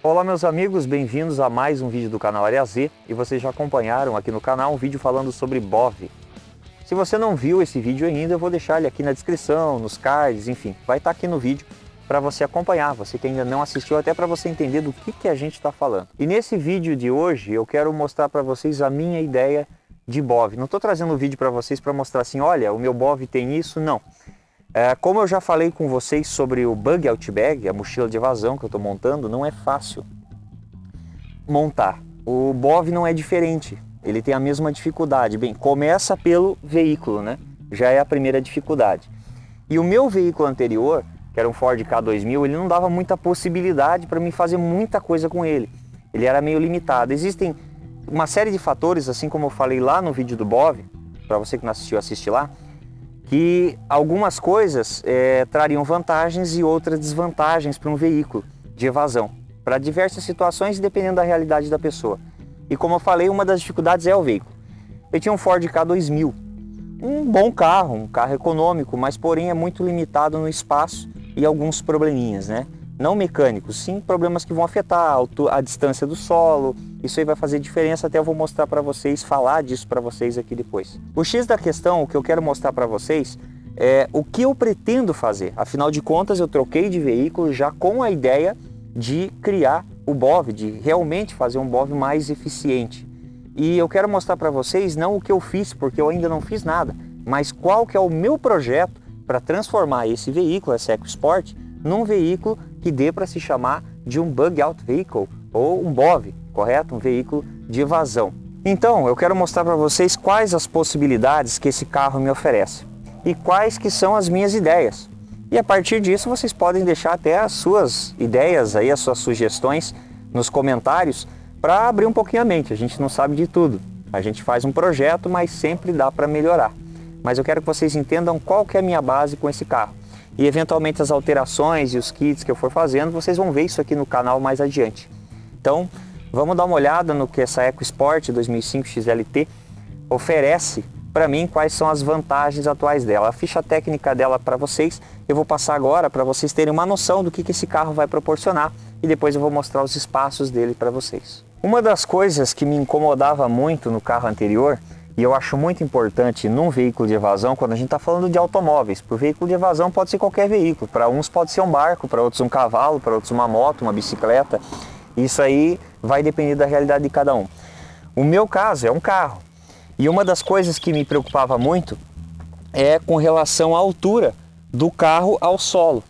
Olá meus amigos, bem-vindos a mais um vídeo do canal Área Z e vocês já acompanharam aqui no canal um vídeo falando sobre BOV. Se você não viu esse vídeo ainda, eu vou deixar ele aqui na descrição, nos cards, enfim, vai estar aqui no vídeo para você acompanhar, você que ainda não assistiu, até para você entender do que a gente está falando. E nesse vídeo de hoje eu quero mostrar para vocês a minha ideia de BOV. Não estou trazendo o vídeo para vocês para mostrar assim, olha, o meu BOV tem isso, não. Como eu já falei com vocês sobre o Bug Out Bag, a mochila de evasão que eu estou montando, não é fácil montar. O BOV não é diferente, ele tem a mesma dificuldade. Bem, começa pelo veículo, né? Já é a primeira dificuldade. E o meu veículo anterior, que era um Ford K2000, ele não dava muita possibilidade para mim fazer muita coisa com ele. Ele era meio limitado. Existem uma série de fatores, assim como eu falei lá no vídeo do BOV, para você que não assistiu, assiste lá, que algumas coisas trariam vantagens e outras desvantagens para um veículo de evasão, para diversas situações, dependendo da realidade da pessoa. E como eu falei, uma das dificuldades é o veículo. Eu tinha um Ford K2000, um bom carro, um carro econômico, mas porém é muito limitado no espaço e alguns probleminhas, né? Não mecânicos, sim problemas que vão afetar a distância do solo. Isso aí vai fazer diferença, até eu vou mostrar para vocês, falar disso para vocês aqui depois. O X da questão, o que eu quero mostrar para vocês é o que eu pretendo fazer. Afinal de contas, eu troquei de veículo já com a ideia de criar o BOV, de realmente fazer um BOV mais eficiente. E eu quero mostrar para vocês não o que eu fiz, porque eu ainda não fiz nada, mas qual que é o meu projeto para transformar esse veículo, essa EcoSport, num veículo que dê para se chamar de um Bug Out Vehicle, ou um BOV, correto? Um veículo de evasão. Então, eu quero mostrar para vocês quais as possibilidades que esse carro me oferece e quais que são as minhas ideias. E a partir disso vocês podem deixar até as suas ideias, aí, as suas sugestões nos comentários para abrir um pouquinho a mente. A gente não sabe de tudo. A gente faz um projeto, mas sempre dá para melhorar. Mas eu quero que vocês entendam qual que é a minha base com esse carro. E eventualmente as alterações e os kits que eu for fazendo, vocês vão ver isso aqui no canal mais adiante. Então, vamos dar uma olhada no que essa EcoSport 2005 XLT oferece para mim, quais são as vantagens atuais dela. A ficha técnica dela para vocês, eu vou passar agora para vocês terem uma noção do que esse carro vai proporcionar e depois eu vou mostrar os espaços dele para vocês. Uma das coisas que me incomodava muito no carro anterior, e eu acho muito importante num veículo de evasão, quando a gente está falando de automóveis, para o veículo de evasão pode ser qualquer veículo, para uns pode ser um barco, para outros um cavalo, para outros uma moto, uma bicicleta, isso aí vai depender da realidade de cada um. O meu caso é um carro, e uma das coisas que me preocupava muito é com relação à altura do carro ao solo,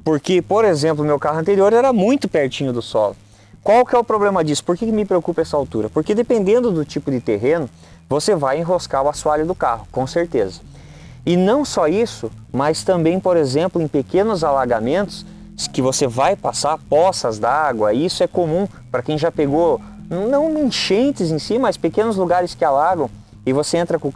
porque, por exemplo, o meu carro anterior era muito pertinho do solo. Qual que é o problema disso? Por que me preocupa essa altura? Porque dependendo do tipo de terreno, você vai enroscar o assoalho do carro, com certeza. E não só isso, mas também, por exemplo, em pequenos alagamentos, que você vai passar poças d'água, isso é comum para quem já pegou, não enchentes em si, mas pequenos lugares que alagam, e você entra com o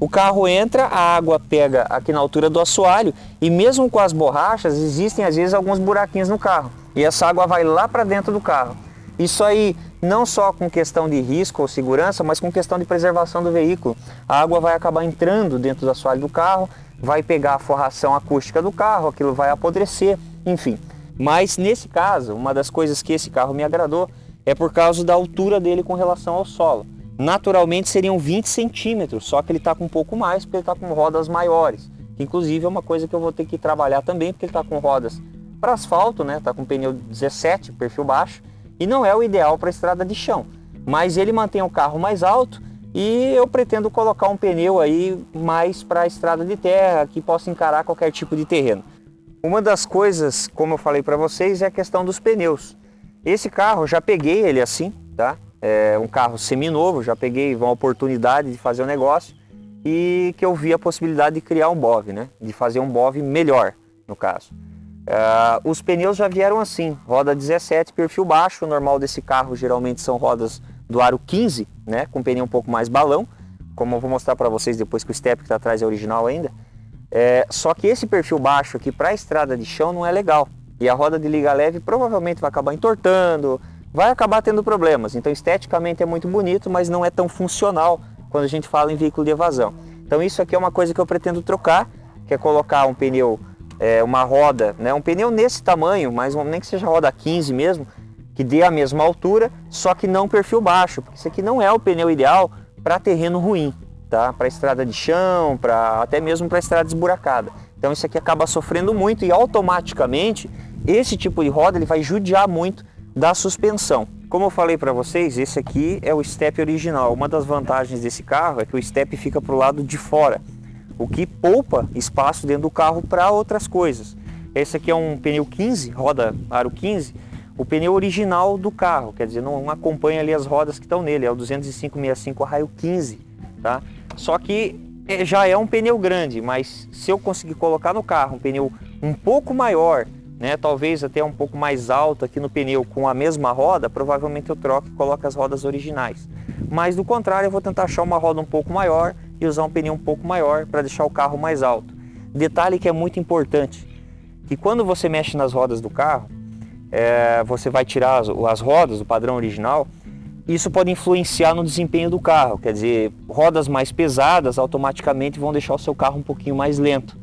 carro entra, a água pega aqui na altura do assoalho, e mesmo com as borrachas, existem às vezes alguns buraquinhos no carro, e essa água vai lá para dentro do carro. Isso aí não só com questão de risco ou segurança, mas com questão de preservação do veículo. A água vai acabar entrando dentro do assoalho do carro, vai pegar a forração acústica do carro, aquilo vai apodrecer, enfim. Mas nesse caso, uma das coisas que esse carro me agradou é por causa da altura dele com relação ao solo. Naturalmente seriam 20 centímetros, só que ele está com um pouco mais, porque ele está com rodas maiores. Inclusive é uma coisa que eu vou ter que trabalhar também, porque ele está com rodas para asfalto, né? Está com pneu 17, perfil baixo, e não é o ideal para estrada de chão, mas ele mantém o carro mais alto e eu pretendo colocar um pneu aí mais para a estrada de terra, que possa encarar qualquer tipo de terreno. Uma das coisas, como eu falei para vocês, é a questão dos pneus. Esse carro, já peguei ele assim, tá? É um carro seminovo, já peguei uma oportunidade de fazer um negócio e que eu vi a possibilidade de criar um BOV, né? De fazer um BOV melhor, no caso. Os pneus já vieram assim, roda 17, perfil baixo. O normal desse carro geralmente são rodas do aro 15, né, com pneu um pouco mais balão, como eu vou mostrar para vocês depois que o step que está atrás é original ainda. Só que esse perfil baixo aqui para a estrada de chão não é legal, e a roda de liga leve provavelmente vai acabar entortando, vai acabar tendo problemas. Então esteticamente é muito bonito, mas não é tão funcional quando a gente fala em veículo de evasão. Então isso aqui é uma coisa que eu pretendo trocar, que é colocar um pneu, uma roda, né, um pneu nesse tamanho, mas nem que seja roda 15 mesmo, que dê a mesma altura, só que não perfil baixo, porque esse aqui não é o pneu ideal para terreno ruim, tá? Para estrada de chão, até mesmo para estrada esburacada. Então isso aqui acaba sofrendo muito e automaticamente esse tipo de roda ele vai judiar muito da suspensão. Como eu falei para vocês, esse aqui é o step original. Uma das vantagens desse carro é que o step fica para o lado de fora, o que poupa espaço dentro do carro para outras coisas. Esse aqui é um pneu 15, roda aro 15, o pneu original do carro, quer dizer, não acompanha ali as rodas que estão nele, é o 205/65 raio 15, tá? Só que já é um pneu grande, mas se eu conseguir colocar no carro um pneu um pouco maior, né, talvez até um pouco mais alto aqui no pneu com a mesma roda, provavelmente eu troco e coloco as rodas originais. Mas do contrário, eu vou tentar achar uma roda um pouco maior e usar um pneu um pouco maior para deixar o carro mais alto. Detalhe que é muito importante, que quando você mexe nas rodas do carro, você vai tirar as rodas do padrão original, isso pode influenciar no desempenho do carro, quer dizer, rodas mais pesadas automaticamente vão deixar o seu carro um pouquinho mais lento.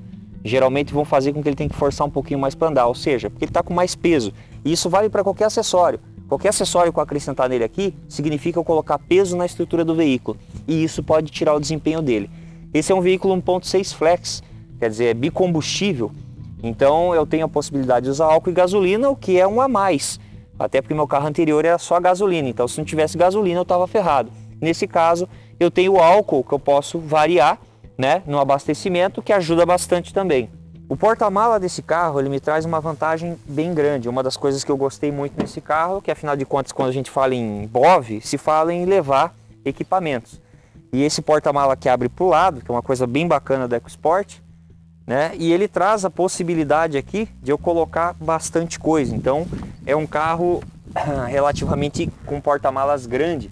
Geralmente vão fazer com que ele tenha que forçar um pouquinho mais para andar, ou seja, porque ele está com mais peso. E isso vale para qualquer acessório. Qualquer acessório que eu acrescentar nele aqui, significa eu colocar peso na estrutura do veículo. E isso pode tirar o desempenho dele. Esse é um veículo 1.6 flex, quer dizer, é bicombustível. Então eu tenho a possibilidade de usar álcool e gasolina, o que é um a mais. Até porque meu carro anterior era só gasolina, então se não tivesse gasolina eu estava ferrado. Nesse caso eu tenho o álcool que eu posso variar, né, no abastecimento, que ajuda bastante também. O porta-mala desse carro ele me traz uma vantagem bem grande. Uma das coisas que eu gostei muito nesse carro, que afinal de contas quando a gente fala em BOV, se fala em levar equipamentos. E esse porta-mala que abre para o lado, que é uma coisa bem bacana da EcoSport, né? E ele traz a possibilidade aqui de eu colocar bastante coisa. Então é um carro relativamente com porta-malas grande,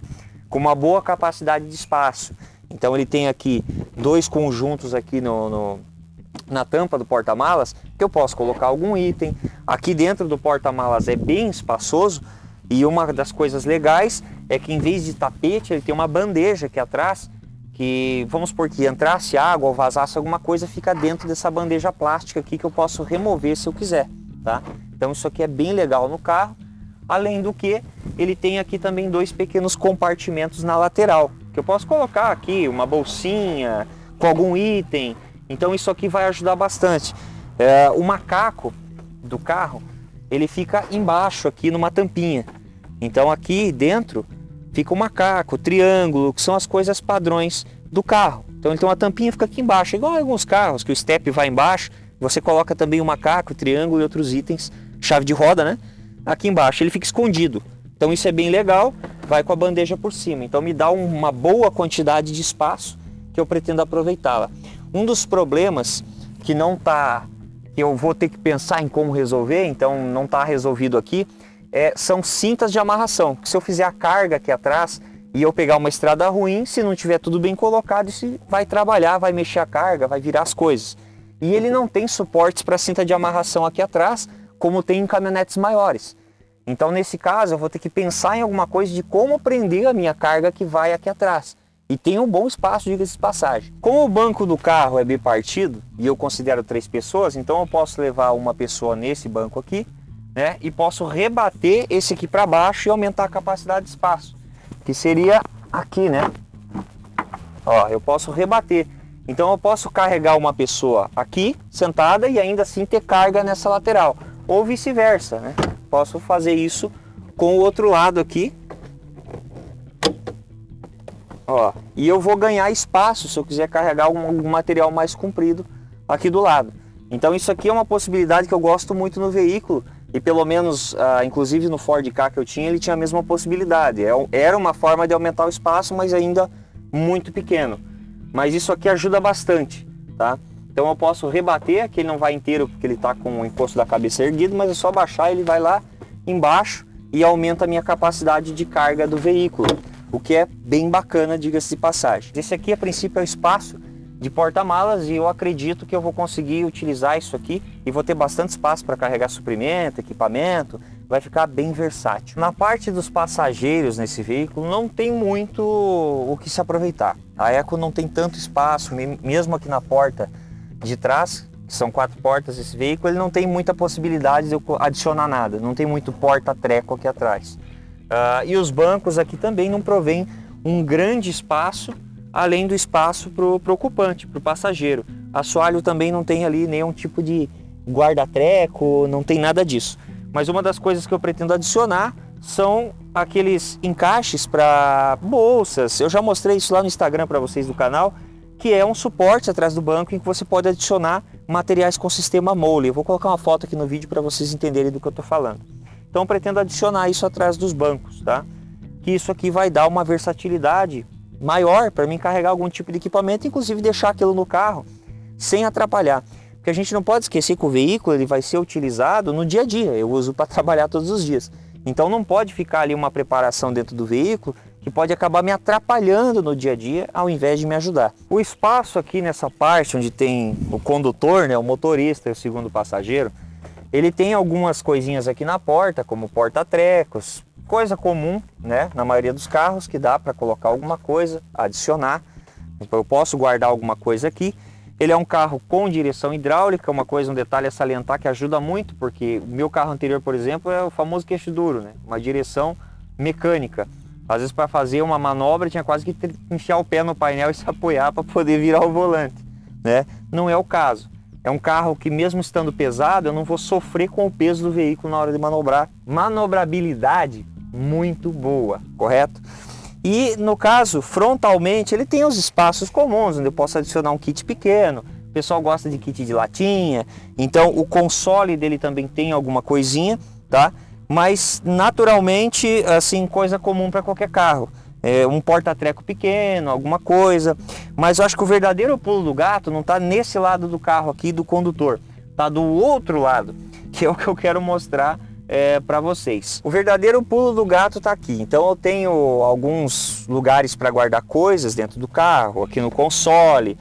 com uma boa capacidade de espaço. Então ele tem aqui dois conjuntos aqui na tampa do porta-malas, que eu posso colocar algum item. Aqui dentro do porta-malas é bem espaçoso, e uma das coisas legais é que em vez de tapete ele tem uma bandeja aqui atrás, que vamos supor que entrasse água ou vazasse alguma coisa, fica dentro dessa bandeja plástica aqui que eu posso remover se eu quiser, tá? Então isso aqui é bem legal no carro. Além do que ele tem aqui também dois pequenos compartimentos na lateral, que eu posso colocar aqui uma bolsinha com algum item. Então isso aqui vai ajudar bastante. O macaco do carro ele fica embaixo aqui numa tampinha. Então aqui dentro fica o macaco, o triângulo, que são as coisas padrões do carro. Então ele tem uma tampinha, fica aqui embaixo, igual em alguns carros que o step vai embaixo, você coloca também o macaco, o triângulo e outros itens, chave de roda, né? Aqui embaixo ele fica escondido. Então isso é bem legal, vai com a bandeja por cima. Então me dá uma boa quantidade de espaço que eu pretendo aproveitá-la. Um dos problemas que eu vou ter que pensar em como resolver, então não está resolvido aqui, são cintas de amarração. Se eu fizer a carga aqui atrás e eu pegar uma estrada ruim, se não tiver tudo bem colocado, isso vai trabalhar, vai mexer a carga, vai virar as coisas. E ele não tem suportes para cinta de amarração aqui atrás, como tem em caminhonetes maiores. Então nesse caso eu vou ter que pensar em alguma coisa de como prender a minha carga que vai aqui atrás. E tem um bom espaço, diga-se de passagem. Como o banco do carro é bipartido, e eu considero 3 pessoas, então eu posso levar uma pessoa nesse banco aqui, né, e posso rebater esse aqui para baixo e aumentar a capacidade de espaço, que seria aqui, né? Ó, eu posso rebater. Então eu posso carregar uma pessoa aqui, sentada, e ainda assim ter carga nessa lateral. Ou vice-versa, né? Posso fazer isso com o outro lado aqui. Ó, e eu vou ganhar espaço se eu quiser carregar algum material mais comprido aqui do lado. Então isso aqui é uma possibilidade que eu gosto muito no veículo. E pelo menos, inclusive no Ford Ka que eu tinha, ele tinha a mesma possibilidade. Era uma forma de aumentar o espaço, mas ainda muito pequeno. Mas isso aqui ajuda bastante, tá? Então eu posso rebater, aqui ele não vai inteiro porque ele está com o encosto da cabeça erguido, mas é só baixar, ele vai lá embaixo e aumenta a minha capacidade de carga do veículo. O que é bem bacana, diga-se de passagem. Esse aqui a princípio é o espaço de porta-malas e eu acredito que eu vou conseguir utilizar isso aqui e vou ter bastante espaço para carregar suprimento, equipamento, vai ficar bem versátil. Na parte dos passageiros nesse veículo não tem muito o que se aproveitar. A Eco não tem tanto espaço, mesmo aqui na porta de trás, que são 4 portas esse veículo, ele não tem muita possibilidade de eu adicionar nada, não tem muito porta-treco aqui atrás. E os bancos aqui também não provém um grande espaço, além do espaço para o ocupante, para o passageiro. Assoalho também não tem ali nenhum tipo de guarda-treco, não tem nada disso. Mas uma das coisas que eu pretendo adicionar são aqueles encaixes para bolsas. Eu já mostrei isso lá no Instagram para vocês do canal, que é um suporte atrás do banco em que você pode adicionar materiais com sistema Mole. Eu vou colocar uma foto aqui no vídeo para vocês entenderem do que eu estou falando. Então eu pretendo adicionar isso atrás dos bancos, tá? Que isso aqui vai dar uma versatilidade maior para mim carregar algum tipo de equipamento, inclusive deixar aquilo no carro sem atrapalhar. Porque a gente não pode esquecer que o veículo ele vai ser utilizado no dia a dia, eu uso para trabalhar todos os dias. Então não pode ficar ali uma preparação dentro do veículo que pode acabar me atrapalhando no dia a dia ao invés de me ajudar. O espaço aqui nessa parte onde tem o condutor, né, o motorista e o segundo passageiro, ele tem algumas coisinhas aqui na porta, como porta-trecos, coisa comum, né, na maioria dos carros, que dá para colocar alguma coisa, adicionar. Então eu posso guardar alguma coisa aqui. Ele é um carro com direção hidráulica, um detalhe a salientar que ajuda muito, porque o meu carro anterior, por exemplo, é o famoso queixo duro, né, uma direção mecânica. Às vezes para fazer uma manobra tinha quase que enfiar o pé no painel e se apoiar para poder virar o volante, né? Não é o caso. É um carro que mesmo estando pesado, eu não vou sofrer com o peso do veículo na hora de manobrar. Manobrabilidade muito boa, correto? E no caso, frontalmente, ele tem os espaços comuns, onde eu posso adicionar um kit pequeno. O pessoal gosta de kit de latinha, então o console dele também tem alguma coisinha, tá? Mas naturalmente, assim, coisa comum para qualquer carro. Um porta-treco pequeno, alguma coisa. Mas eu acho que o verdadeiro pulo do gato não está nesse lado do carro aqui do condutor, está do outro lado, que é o que eu quero mostrar para vocês. O verdadeiro pulo do gato está aqui. Então eu tenho alguns lugares para guardar coisas dentro do carro, aqui no console,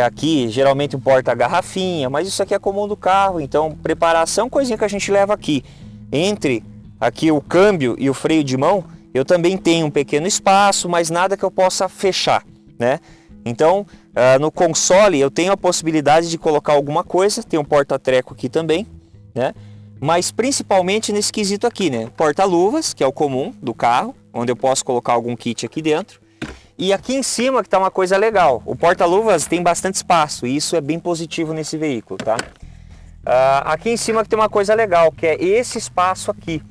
aqui geralmente um porta-garrafinha, mas isso aqui é comum do carro. Então preparação, coisinha que a gente leva aqui. Entre aqui o câmbio e o freio de mão, eu também tenho um pequeno espaço, mas nada que eu possa fechar, né? Então, no console eu tenho a possibilidade de colocar alguma coisa, tem um porta-treco aqui também, né? Mas principalmente nesse quesito aqui, né? Porta-luvas, que é o comum do carro, onde eu posso colocar algum kit aqui dentro. E aqui em cima que está uma coisa legal, o porta-luvas tem bastante espaço, e isso é bem positivo nesse veículo, tá? Aqui em cima que tem uma coisa legal, que é esse espaço aqui.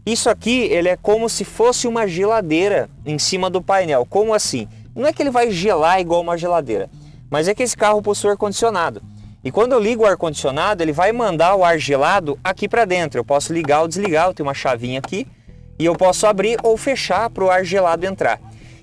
Isso aqui, ele é como se fosse uma geladeira em cima do painel. Como assim? Não é que ele vai gelar igual uma geladeira, mas é que esse carro possui ar-condicionado. E quando eu ligo o ar-condicionado, ele vai mandar o ar gelado aqui para dentro. Eu posso ligar ou desligar, eu tenho uma chavinha aqui, e eu posso abrir ou fechar para o ar gelado entrar.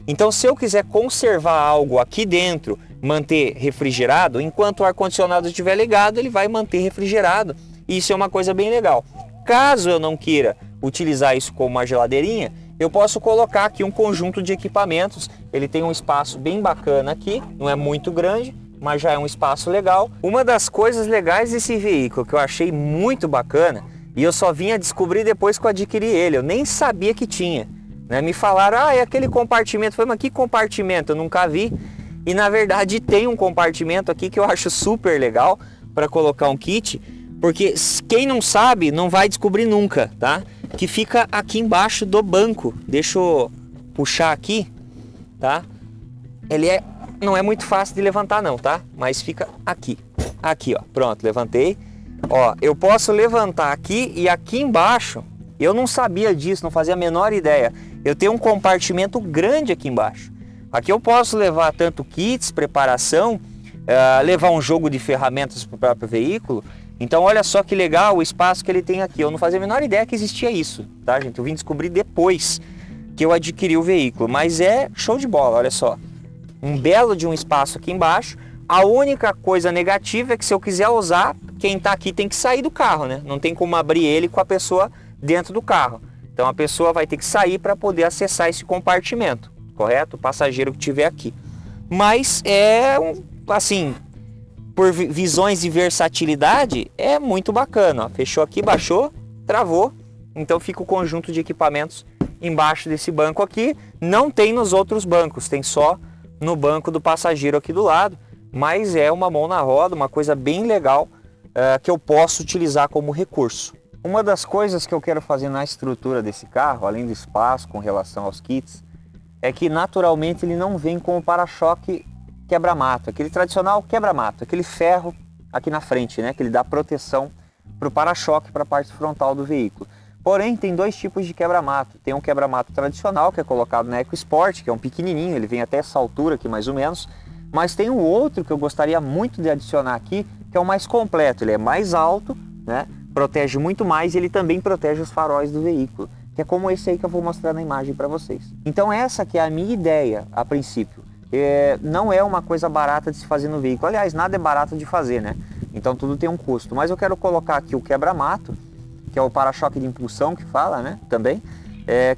Então, se eu quiser conservar algo aqui dentro, manter refrigerado, enquanto o ar-condicionado estiver ligado, ele vai manter refrigerado. E isso é uma coisa bem legal. Caso eu não queira utilizar isso como uma geladeirinha, eu posso colocar aqui um conjunto de equipamentos. Ele tem um espaço bem bacana aqui, não é muito grande, mas já é um espaço legal. Uma das coisas legais desse veículo que eu achei muito bacana, e eu só vim a descobrir depois que eu adquiri ele, eu nem sabia que tinha, né? Me falaram, é aquele compartimento. Eu falei, mas que compartimento? Eu nunca vi. E na verdade tem um compartimento aqui que eu acho super legal para colocar um kit, porque quem não sabe não vai descobrir nunca, tá? Que fica aqui embaixo do banco. Deixa eu puxar aqui, tá? Ele não é muito fácil de levantar não, tá? Mas fica aqui. Aqui, ó. Pronto, levantei. Ó, eu posso levantar aqui e aqui embaixo, eu não sabia disso, não fazia a menor ideia. Eu tenho um compartimento grande aqui embaixo. Aqui eu posso levar tanto kits, preparação, levar um jogo de ferramentas para o próprio veículo. Então olha só que legal o espaço que ele tem aqui. Eu não fazia a menor ideia que existia isso, tá, gente? Eu vim descobrir depois que eu adquiri o veículo, mas é show de bola, olha só. Um belo de um espaço aqui embaixo. A única coisa negativa é que se eu quiser usar, quem está aqui tem que sair do carro, né? Não tem como abrir ele com a pessoa dentro do carro. Então a pessoa vai ter que sair para poder acessar esse compartimento, correto? O passageiro que tiver aqui. Mas assim, por visões de versatilidade, é muito bacana. Ó. Fechou aqui, baixou, travou. Então fica o conjunto de equipamentos embaixo desse banco aqui. Não tem nos outros bancos, tem só no banco do passageiro aqui do lado. Mas é uma mão na roda, uma coisa bem legal que eu posso utilizar como recurso. Uma das coisas que eu quero fazer na estrutura desse carro, além do espaço com relação aos kits, é que naturalmente ele não vem com o para-choque quebra-mato, aquele tradicional quebra-mato, aquele ferro aqui na frente, né, que ele dá proteção para o para-choque, para a parte frontal do veículo. Porém, tem dois tipos de quebra-mato. Tem um quebra-mato tradicional, que é colocado na EcoSport, que é um pequenininho, ele vem até essa altura aqui mais ou menos. Mas tem um outro que eu gostaria muito de adicionar aqui, que é o mais completo. Ele é mais alto, né? Protege muito mais e ele também protege os faróis do veículo, que é como esse aí que eu vou mostrar na imagem para vocês. Então essa que é a minha ideia a princípio. Não é uma coisa barata de se fazer no veículo. Aliás, nada é barato de fazer, né? Então tudo tem um custo. Mas eu quero colocar aqui o quebra-mato, que é o para-choque de impulsão que fala, né? Também,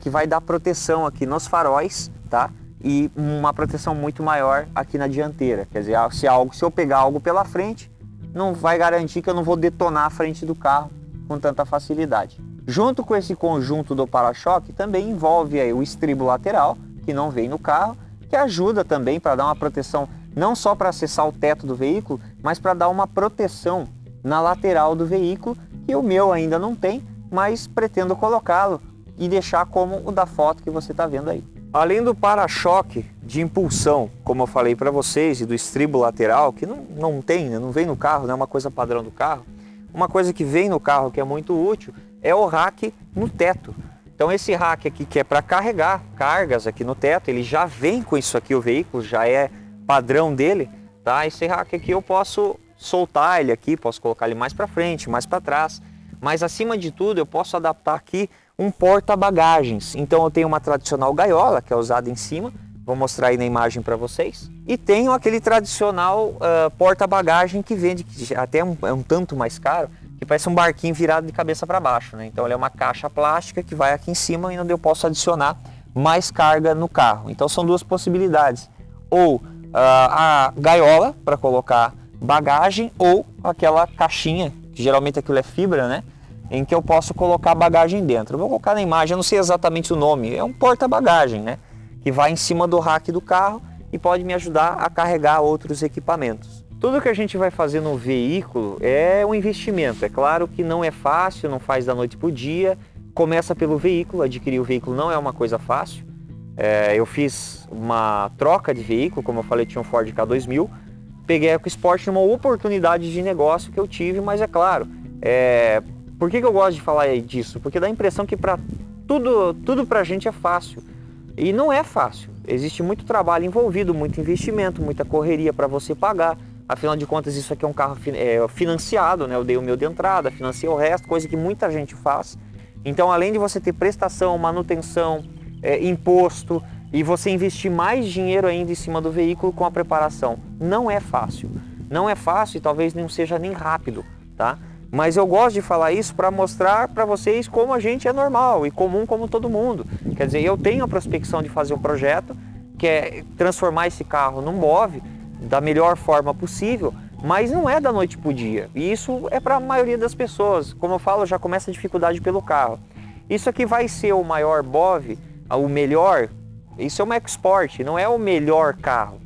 que vai dar proteção aqui nos faróis, tá? E uma proteção muito maior aqui na dianteira. Quer dizer, se eu pegar algo pela frente, não vai garantir que eu não vou detonar a frente do carro com tanta facilidade. Junto com esse conjunto do para-choque, também envolve aí o estribo lateral, que não vem no carro, que ajuda também para dar uma proteção, não só para acessar o teto do veículo, mas para dar uma proteção na lateral do veículo, que o meu ainda não tem, mas pretendo colocá-lo e deixar como o da foto que você está vendo aí. Além do para-choque de impulsão, como eu falei para vocês, e do estribo lateral, que não tem, né? Não vem no carro, não é uma coisa padrão do carro. Uma coisa que vem no carro que é muito útil é o rack no teto. Então esse rack aqui que é para carregar cargas aqui no teto, ele já vem com isso aqui, o veículo já é padrão dele, tá? Esse rack aqui eu posso soltar ele aqui, posso colocar ele mais para frente, mais para trás, mas acima de tudo eu posso adaptar aqui um porta-bagagens. Então eu tenho uma tradicional gaiola que é usada em cima, vou mostrar aí na imagem para vocês, e tenho aquele tradicional porta-bagagem que vende, que até é um tanto mais caro, que parece um barquinho virado de cabeça para baixo, né? Então ele é uma caixa plástica que vai aqui em cima e onde eu posso adicionar mais carga no carro. Então são duas possibilidades, ou a gaiola para colocar bagagem, ou aquela caixinha, que geralmente aquilo é fibra, né? Em que eu posso colocar bagagem dentro. Eu vou colocar na imagem, eu não sei exatamente o nome, é um porta-bagagem, né? Que vai em cima do rack do carro e pode me ajudar a carregar outros equipamentos. Tudo que a gente vai fazer no veículo é um investimento. É claro que não é fácil, não faz da noite para o dia. Começa pelo veículo, adquirir o veículo não é uma coisa fácil. Eu fiz uma troca de veículo, como eu falei, tinha um Ford K2000. Peguei a EcoSport numa oportunidade de negócio que eu tive, mas é claro, por que eu gosto de falar disso? Porque dá a impressão que tudo pra gente é fácil. E não é fácil. Existe muito trabalho envolvido, muito investimento, muita correria para você pagar. Afinal de contas, isso aqui é um carro financiado, né? Eu dei o meu de entrada, financiei o resto, coisa que muita gente faz. Então, além de você ter prestação, manutenção, imposto, e você investir mais dinheiro ainda em cima do veículo com a preparação, não é fácil. Não é fácil e talvez não seja nem rápido, tá? Mas eu gosto de falar isso para mostrar para vocês como a gente é normal e comum como todo mundo. Quer dizer, eu tenho a prospecção de fazer um projeto que é transformar esse carro num BOV da melhor forma possível, mas não é da noite para o dia. E isso é para a maioria das pessoas. Como eu falo, já começa a dificuldade pelo carro. Isso aqui vai ser o maior BOV, o melhor. Isso é uma EcoSport, não é o melhor carro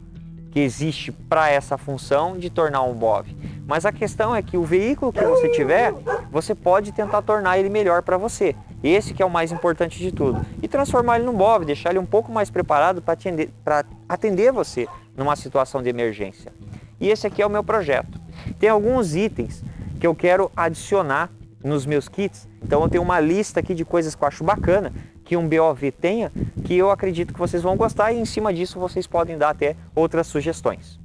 que existe para essa função de tornar um BOV. Mas a questão é que o veículo que você tiver, você pode tentar tornar ele melhor para você. Esse que é o mais importante de tudo. E transformar ele num BOV, deixar ele um pouco mais preparado para atender você numa situação de emergência. E esse aqui é o meu projeto. Tem alguns itens que eu quero adicionar nos meus kits. Então eu tenho uma lista aqui de coisas que eu acho bacana que um BOV tenha, que eu acredito que vocês vão gostar, e em cima disso vocês podem dar até outras sugestões.